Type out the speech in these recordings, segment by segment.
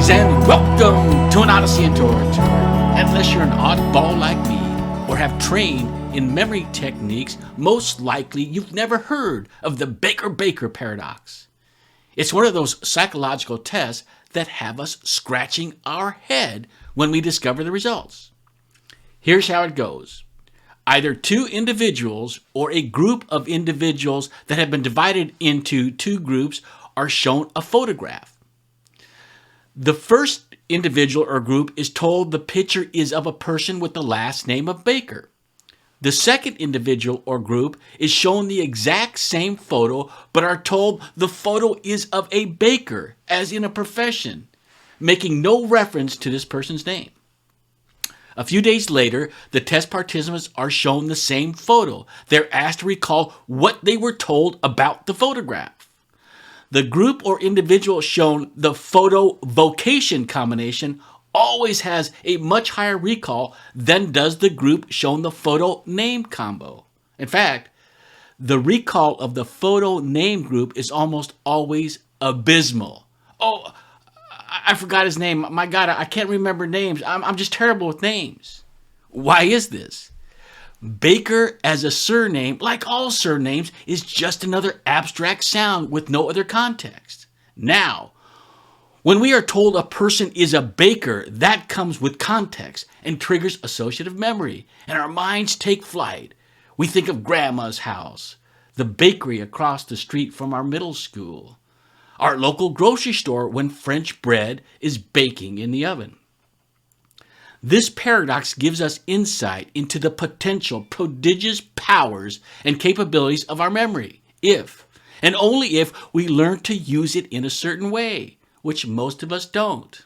Greetings and welcome to an Odyssey into Oratory. Unless you're an oddball like me or have trained in memory techniques, most likely you've never heard of the Baker-Baker paradox. It's one of those psychological tests that have us scratching our head when we discover the results. Here's how it goes. Either two individuals or a group of individuals that have been divided into two groups are shown a photograph. The first individual or group is told the picture is of a person with the last name of Baker. The second individual or group is shown the exact same photo, but are told the photo is of a baker, as in a profession, making no reference to this person's name. A few days later, the test participants are shown the same photo. They're asked to recall what they were told about the photograph. The group or individual shown the photo vocation combination always has a much higher recall than does the group shown the photo name combo. In fact, the recall of the photo name group is almost always abysmal. Oh, I forgot his name. My God, I can't remember names. I'm just terrible with names. Why is this? Baker as a surname, like all surnames, is just another abstract sound with no other context. Now, when we are told a person is a baker, that comes with context and triggers associative memory, and our minds take flight. We think of Grandma's house, the bakery across the street from our middle school, our local grocery store when French bread is baking in the oven. This paradox gives us insight into the potential prodigious powers and capabilities of our memory, if, and only if, we learn to use it in a certain way, which most of us don't.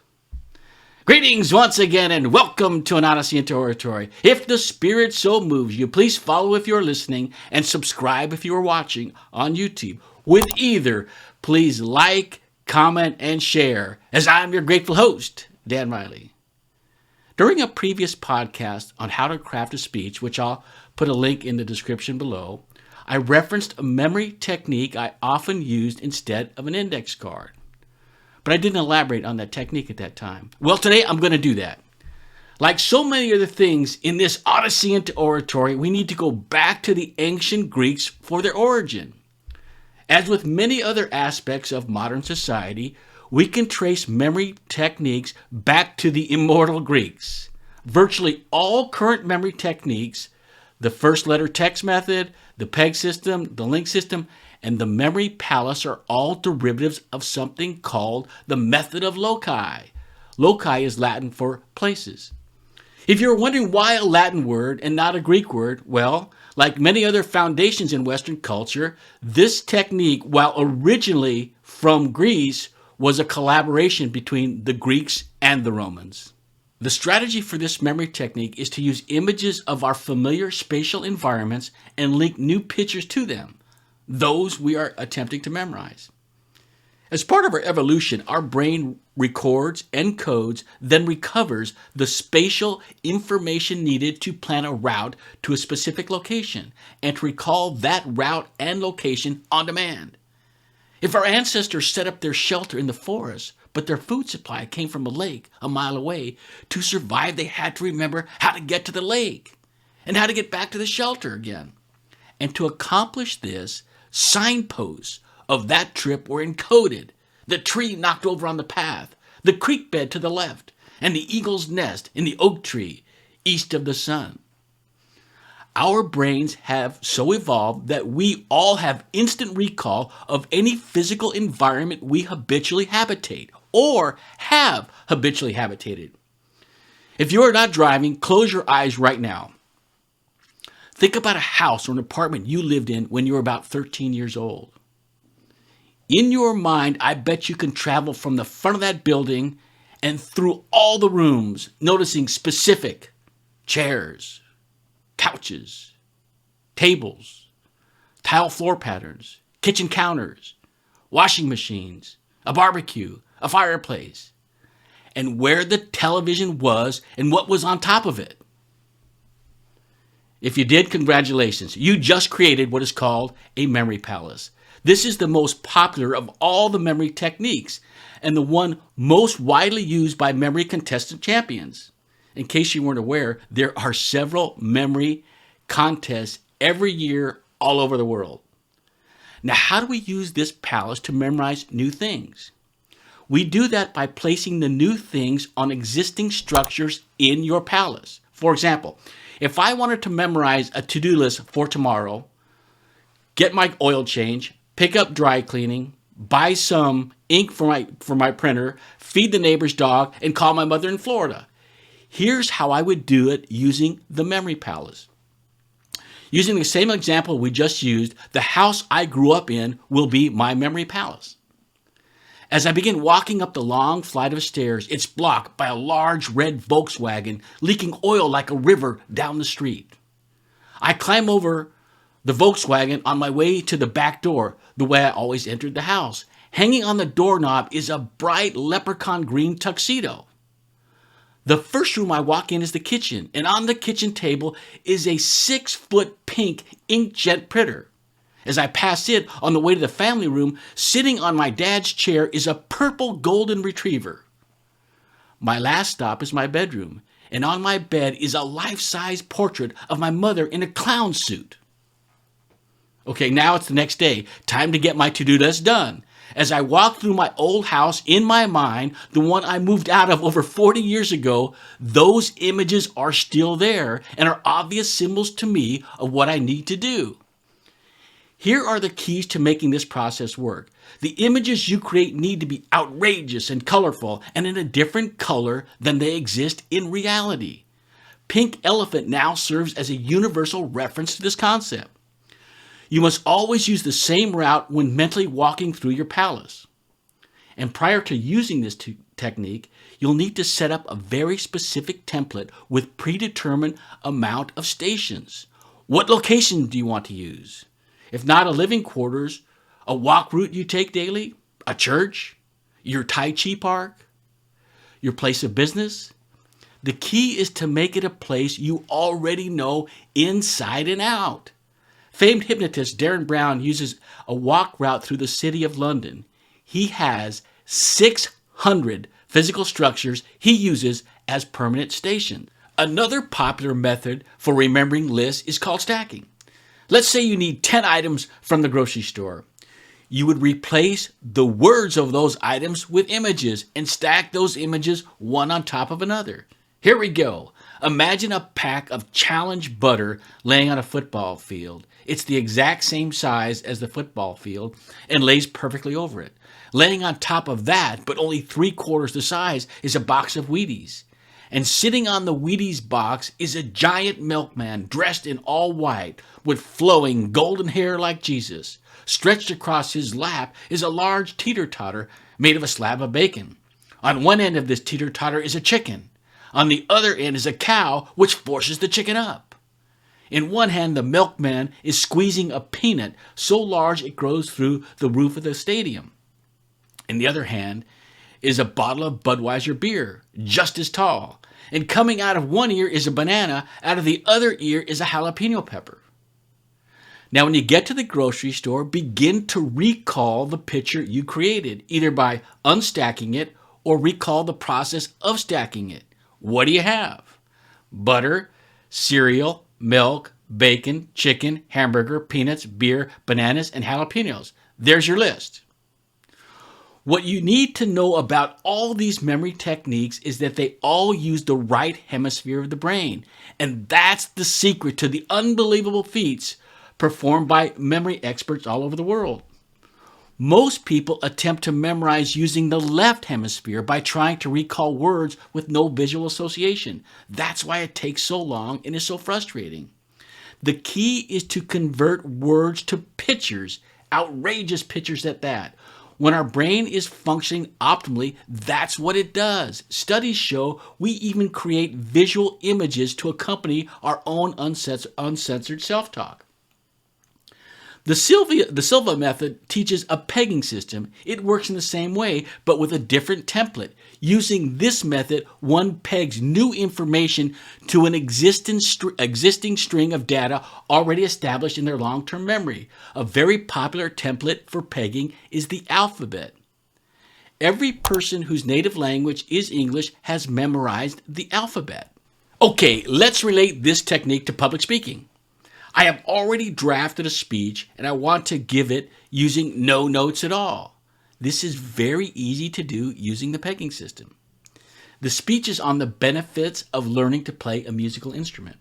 Greetings once again and welcome to an Odyssey into Oratory. If the Spirit so moves you, please follow if you're listening and subscribe if you are watching on YouTube. With either, please like, comment, and share, as I'm your grateful host, Dan Riley. During a previous podcast on how to craft a speech, which I'll put a link in the description below, I referenced a memory technique I often used instead of an index card. But I didn't elaborate on that technique at that time. Well, today I'm going to do that. Like so many other things in this Odyssey into Oratory, we need to go back to the ancient Greeks for their origin. As with many other aspects of modern society, we can trace memory techniques back to the immortal Greeks. Virtually all current memory techniques, the first letter text method, the peg system, the link system, and the memory palace are all derivatives of something called the method of loci. Loci is Latin for places. If you're wondering why a Latin word and not a Greek word, well, like many other foundations in Western culture, this technique, while originally from Greece, was a collaboration between the Greeks and the Romans. The strategy for this memory technique is to use images of our familiar spatial environments and link new pictures to them, those we are attempting to memorize. As part of our evolution, our brain records, encodes, then recovers the spatial information needed to plan a route to a specific location and to recall that route and location on demand. If our ancestors set up their shelter in the forest, but their food supply came from a lake a mile away, to survive they had to remember how to get to the lake and how to get back to the shelter again. And to accomplish this, signposts of that trip were encoded. The tree knocked over on the path, the creek bed to the left, and the eagle's nest in the oak tree east of the sun. Our brains have so evolved that we all have instant recall of any physical environment we habitually habitate or have habitually habitated. If you are not driving, close your eyes right now. Think about a house or an apartment you lived in when you were about 13 years old. In your mind, I bet you can travel from the front of that building and through all the rooms, noticing specific chairs, couches, tables, tile floor patterns, kitchen counters, washing machines, a barbecue, a fireplace, and where the television was and what was on top of it. If you did, congratulations. You just created what is called a memory palace. This is the most popular of all the memory techniques and the one most widely used by memory contestant champions. In case you weren't aware, there are several memory contests every year all over the world. Now, how do we use this palace to memorize new things? We do that by placing the new things on existing structures in your palace. For example, if I wanted to memorize a to-do list for tomorrow, get my oil change, pick up dry cleaning, buy some ink for my printer, feed the neighbor's dog, and call my mother in Florida. Here's how I would do it using the memory palace. Using the same example we just used, the house I grew up in will be my memory palace. As I begin walking up the long flight of stairs, it's blocked by a large red Volkswagen leaking oil like a river down the street. I climb over the Volkswagen on my way to the back door, the way I always entered the house. Hanging on the doorknob is a bright leprechaun green tuxedo. The first room I walk in is the kitchen, and on the kitchen table is a 6-foot pink inkjet printer. As I pass it on the way to the family room, sitting on my dad's chair is a purple golden retriever. My last stop is my bedroom, and on my bed is a life-size portrait of my mother in a clown suit. Okay, now it's the next day. Time to get my to-do list done. As I walk through my old house in my mind, the one I moved out of over 40 years ago, those images are still there and are obvious symbols to me of what I need to do. Here are the keys to making this process work. The images you create need to be outrageous and colorful and in a different color than they exist in reality. Pink elephant now serves as a universal reference to this concept. You must always use the same route when mentally walking through your palace. And prior to using this technique, you'll need to set up a very specific template with predetermined amount of stations. What location do you want to use? If not a living quarters, a walk route you take daily, a church, your Tai Chi park, your place of business. The key is to make it a place you already know inside and out. Famed hypnotist Darren Brown uses a walk route through the city of London. He has 600 physical structures he uses as permanent stations. Another popular method for remembering lists is called stacking. Let's say you need 10 items from the grocery store. You would replace the words of those items with images and stack those images one on top of another. Here we go. Imagine a pack of Challenge butter laying on a football field. It's the exact same size as the football field and lays perfectly over it. Laying on top of that, but only 3/4 the size, is a box of Wheaties. And sitting on the Wheaties box is a giant milkman dressed in all white with flowing golden hair like Jesus. Stretched across his lap is a large teeter-totter made of a slab of bacon. On one end of this teeter-totter is a chicken. On the other end is a cow which forces the chicken up. In one hand, the milkman is squeezing a peanut so large it grows through the roof of the stadium. In the other hand is a bottle of Budweiser beer, just as tall. And coming out of one ear is a banana, out of the other ear is a jalapeno pepper. Now, when you get to the grocery store, begin to recall the picture you created, either by unstacking it or recall the process of stacking it. What do you have? Butter, cereal, milk, bacon, chicken, hamburger, peanuts, beer, bananas, and jalapenos. There's your list. What you need to know about all these memory techniques is that they all use the right hemisphere of the brain. And that's the secret to the unbelievable feats performed by memory experts all over the world. Most people attempt to memorize using the left hemisphere by trying to recall words with no visual association. That's why it takes so long and is so frustrating. The key is to convert words to pictures, outrageous pictures at that. When our brain is functioning optimally, that's what it does. Studies show we even create visual images to accompany our own uncensored self-talk. The Silva method teaches a pegging system. It works in the same way, but with a different template. Using this method, one pegs new information to an existing string of data already established in their long-term memory. A very popular template for pegging is the alphabet. Every person whose native language is English has memorized the alphabet. Okay, let's relate this technique to public speaking. I have already drafted a speech and I want to give it using no notes at all. This is very easy to do using the pegging system. The speech is on the benefits of learning to play a musical instrument.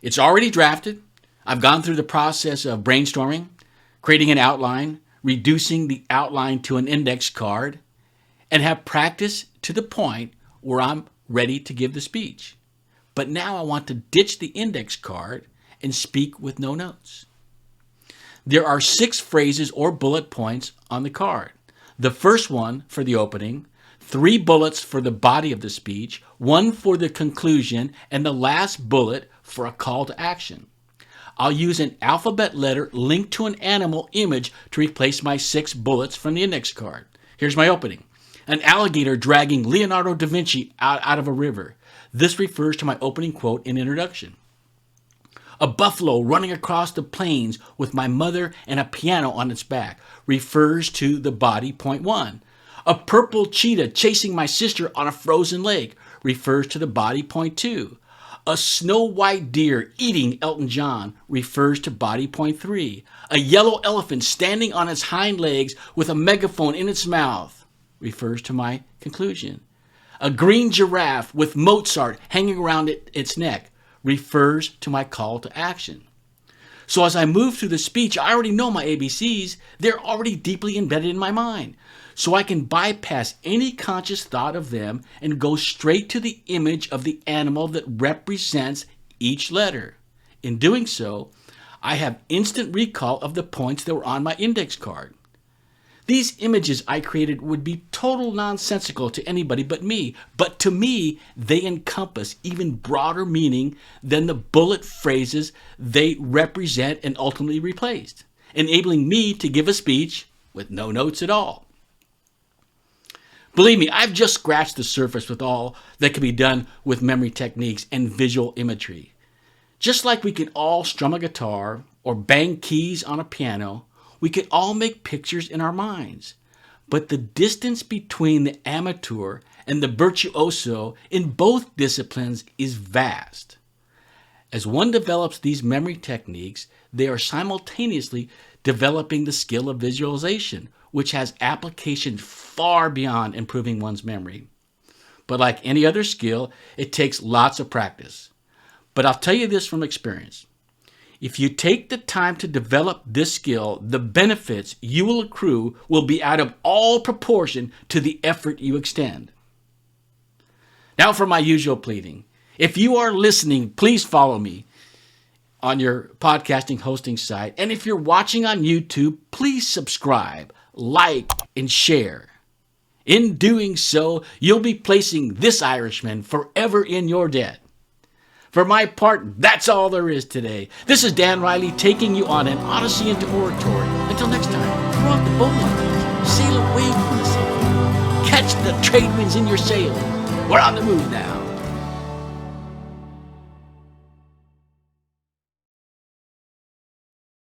It's already drafted. I've gone through the process of brainstorming, creating an outline, reducing the outline to an index card, and have practiced to the point where I'm ready to give the speech. But now I want to ditch the index card and speak with no notes. There are 6 phrases or bullet points on the card. The first one for the opening, 3 bullets for the body of the speech, 1 for the conclusion, and the last bullet for a call to action. I'll use an alphabet letter linked to an animal image to replace my 6 bullets from the index card. Here's my opening. An alligator dragging Leonardo da Vinci out of a river. This refers to my opening quote and introduction. A buffalo running across the plains with my mother and a piano on its back refers to the body, point 1. A purple cheetah chasing my sister on a frozen lake refers to the body, point 2. A snow white deer eating Elton John refers to body, point 3. A yellow elephant standing on its hind legs with a megaphone in its mouth refers to my conclusion. A green giraffe with Mozart hanging around its neck refers to my call to action. So as I move through the speech, I already know my ABCs. They're already deeply embedded in my mind. So I can bypass any conscious thought of them and go straight to the image of the animal that represents each letter. In doing so, I have instant recall of the points that were on my index card. These images I created would be total nonsensical to anybody but me, but to me, they encompass even broader meaning than the bullet phrases they represent and ultimately replaced, enabling me to give a speech with no notes at all. Believe me, I've just scratched the surface with all that can be done with memory techniques and visual imagery. Just like we can all strum a guitar or bang keys on a piano, we can all make pictures in our minds. But the distance between the amateur and the virtuoso in both disciplines is vast. As one develops these memory techniques, they are simultaneously developing the skill of visualization, which has application far beyond improving one's memory. But like any other skill, it takes lots of practice. But I'll tell you this from experience. If you take the time to develop this skill, the benefits you will accrue will be out of all proportion to the effort you extend. Now for my usual pleading. If you are listening, please follow me on your podcasting hosting site. And if you're watching on YouTube, please subscribe, like, and share. In doing so, you'll be placing this Irishman forever in your debt. For my part, that's all there is today. This is Dan Riley taking you on an Odyssey into Oratory. Until next time, throw out the bowlines, sail away from the sea, catch the trade winds in your sail. We're on the move now.